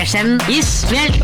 Information is wealth.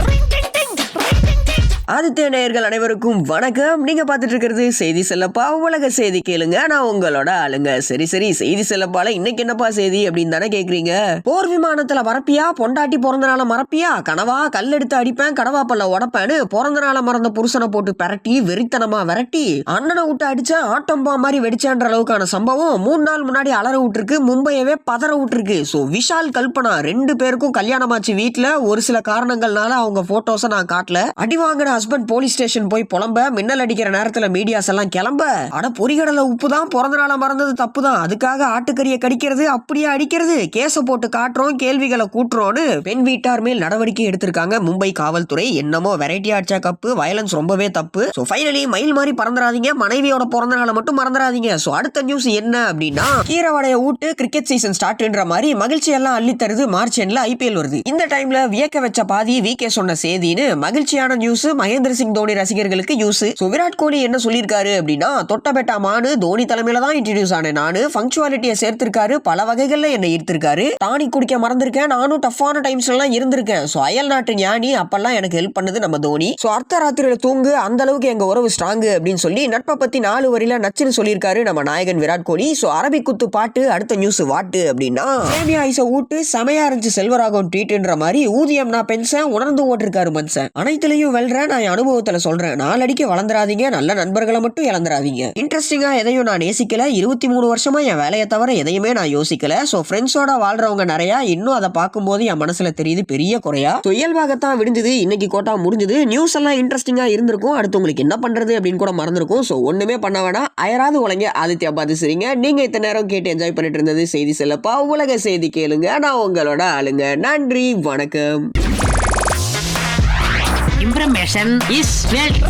Aditya நேயர்கள் அனைவருக்கும் வணக்கம். நீங்க பார்த்துட்டு இருக்கிறது செய்தி செல்லப்பா உலக செய்தி கேளுங்க. நான் உங்களோட ஆளுங்க. சரி செய்தி செல்லப்பால இன்னைக்கு என்னப்பா செய்தி அப்படின்னு தானே கேக்குறீங்க. போர் விமானத்துல வரப்பியா, பொண்டாட்டி பிறந்த நாள மறப்பியா, கனவா கல் எடுத்து அடிப்பேன், கடவா பல்ல உடப்பேன்னு பிறந்த நாள மறந்த புருஷனை போட்டு பெரட்டி வெறித்தனமா விரட்டி அண்ணனை விட்டு அடிச்ச ஆட்டம்பா மாதிரி வெடிச்சேன்ற அளவுக்கான சம்பவம் 3 நாள் முன்னாடி அலற விட்டுருக்கு, மும்பையவே பதற விட்டுருக்கு. சோ விஷால் கல்பனா 2 பேருக்கும் கல்யாணமாச்சு வீட்டுல. ஒரு சில காரணங்கள்னால அவங்க போட்டோஸை நான் காட்டல. அடி வாங்கின ஹஸ்பண்ட் போலீஸ் ஸ்டேஷன் போய் புலம்ப, மின்னல் அடிக்கிற நேரத்துல மீடியாஸ் எல்லாம் கிளம்ப, அட பொறிகடல உப்பு தான், பிறந்த நாள மறந்தது தப்பு தான், அதுக்காக ஆட்டுக்கறியை கடிக்கிறது அப்படியே அடிக்கிறது, கேஸ போட்டு காட்டுறோம், கேள்விகளை கூட்டுறோம்னு பெண் வீட்டார் மேல் நடவடிக்கை எடுத்திருக்காங்க மும்பை காவல்துறை. என்னமோ வெரைட்டி அடிச்சா கப்பு, வயலன்ஸ் ரொம்பவே தப்பு. சோ ஃபைனலி மயில் மாதிரி பறந்துடாதீங்க, மனைவியோட பிறந்த நாளை மட்டும் மறந்துடாதீங்க. சோ அடுத்த நியூஸ் என்ன அப்படின்னா, கீரவடைய ஊட்டு கிரிக்கெட் சீசன் ஸ்டார்ட்ன்ற மாதிரி மகிழ்ச்சி எல்லாம் அள்ளி தருது. மார்ச் எண்ட்ல IPL வருது. இந்த டைம்ல வியக்க வச்ச பாதி VK சொன்ன செய்தின்னு மகிழ்ச்சியான நியூஸ் மகேந்திர சிங் தோனி ரசிகர்களுக்கு யூஸ். விராட் கோலி என்ன சொல்லியிருக்காரு அப்படின்னா, தொட்டபெட்டா மானு தோனி தலைமையில தான் இன்ட்ரோடியூஸ் ஆனேன் நானு, பங்க்சுவாலிட்டியை சேர்த்திருக்காரு, பல வகைகள்ல என்ன ஈர்த்திருக்காரு, டானி குடிக்க மறந்திருக்கேன், நானும் டஃப்பான டைம்ஸ் எல்லாம் இருந்திருக்கேன். சோ அயல் நாட்டு ஞானி, அப்பெல்லாம் எனக்கு ஹெல்ப் பண்ணது நம்ம தோனி. சோ அர்த்த ராத்திரியில தூங்கு, அந்த அளவுக்கு எங்க உறவு ஸ்ட்ராங் அப்படின்னு சொல்லி நட்பை பத்தி 4 வரியில நச்சுன்னு சொல்லியிருக்காரு நம்ம நாயகன் விராட் கோலி. சோ அரபிக் குத்து பாட்டு. அடுத்த நியூஸ் வாட்டு அப்படின்னா, சேமியா ஐச ஊட்டு செமையா இருந்துச்சு செல்வராகவன் ட்வீட்ன்ற மாதிரி ஊதியம் நான் பென்சன் உணர்ந்து ஓட்டிருக்காரு மனுஷன். அனைத்துலயும் வெல்றேன், நான் அனுபவத்துல சொல்றேன், நாளடிக்க வளர்ந்துராதீங்க, நல்ல நண்பர்களை மட்டும் இழந்துராதீங்க. இன்ட்ரெஸ்டிங்கா எதையும் நான் நேசிக்கல, 23 வருஷமா என் வேலையை தவிர எதையுமே நான் யோசிக்கல. சோ ஃப்ரெண்ட்ஸோட வாழ்றவங்க நிறைய, இன்னும் அதை பார்க்கும்போது என் மனசுல தெரியுது பெரிய குறையா. சோ இயல்பாகத்தான் விடுஞ்சது, இன்னைக்கு கோட்டா முடிஞ்சது. நியூஸ் எல்லாம் இன்ட்ரெஸ்டிங்கா இருந்திருக்கும், அடுத்து உங்களுக்கு என்ன பண்றது அப்படின்னு கூட மறந்துருக்கும். சோ ஒண்ணுமே பண்ண வேணாம், அயராது உலங்க ஆதித்யா பார்த்து சரிங்க. நீங்க இத்தனை நேரம் கேட்டு என்ஜாய் பண்ணிட்டு இருந்தது செய்தி செல்லப்பா உலக செய்தி கேளுங்க. நான் உங்களோட ஆளுங்க. நன்றி, வணக்கம். Information is wealth.